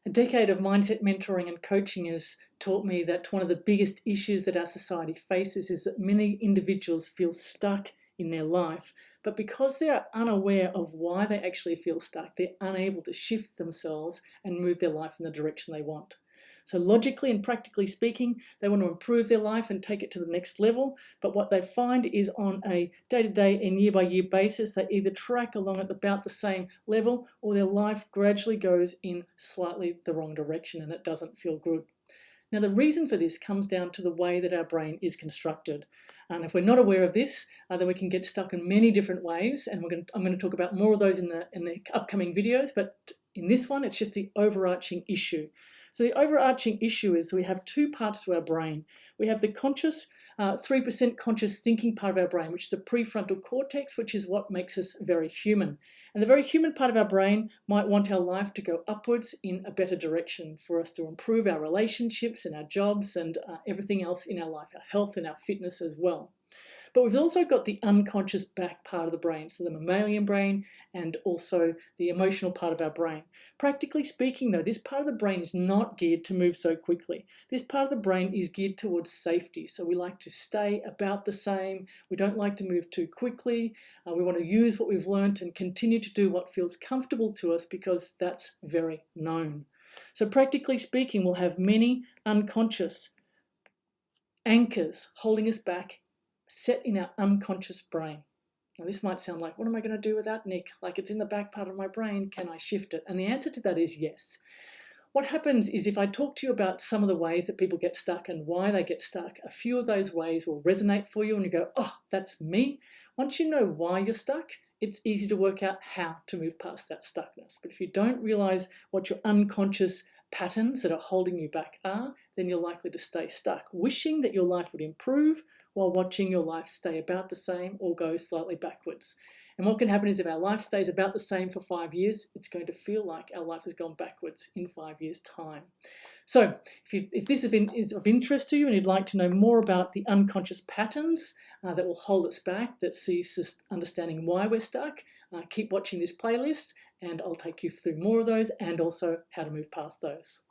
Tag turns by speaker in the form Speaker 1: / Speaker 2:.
Speaker 1: A decade of mindset mentoring and coaching has taught me that one of the biggest issues that our society faces is that many individuals feel stuck in their life, but because they are unaware of why they actually feel stuck, they're unable to shift themselves and move their life in the direction they want. So logically and practically speaking, they want to improve their life and take it to the next level. But what they find is on a day-to-day and year-by-year basis, they either track along at about the same level or their life gradually goes in slightly the wrong direction and it doesn't feel good. Now, the reason for this comes down to the way that our brain is constructed. And if we're not aware of this, then we can get stuck in many different ways. And I'm going to talk about more of those in the upcoming videos. But in this one, it's just the overarching issue. So the overarching issue is we have two parts to our brain. We have the conscious, 3% conscious thinking part of our brain, which is the prefrontal cortex, which is what makes us very human. And the very human part of our brain might want our life to go upwards in a better direction, for us to improve our relationships and our jobs and everything else in our life, our health and our fitness as well. But we've also got the unconscious back part of the brain, so the mammalian brain and also the emotional part of our brain. Practically speaking, though, this part of the brain is not geared to move so quickly. This part of the brain is geared towards safety, so we like to stay about the same. We don't like to move too quickly. We want to use what we've learned and continue to do what feels comfortable to us because that's very known. So practically speaking, we'll have many unconscious anchors holding us back set in our unconscious brain. Now, this might sound like, what am I going to do with that, Nick? Like, it's in the back part of my brain. Can I shift it? And the answer to that is yes. What happens is if I talk to you about some of the ways that people get stuck and why they get stuck, a few of those ways will resonate for you and you go, oh, that's me. Once you know why you're stuck, it's easy to work out how to move past that stuckness. But if you don't realize what your unconscious patterns that are holding you back are, then you're likely to stay stuck, wishing that your life would improve while watching your life stay about the same or go slightly backwards. And what can happen is if our life stays about the same for 5 years, it's going to feel like our life has gone backwards in 5 years' time. So if this is of interest to you and you'd like to know more about the unconscious patterns that will hold us back, that sees us understanding why we're stuck, keep watching this playlist and I'll take you through more of those and also how to move past those.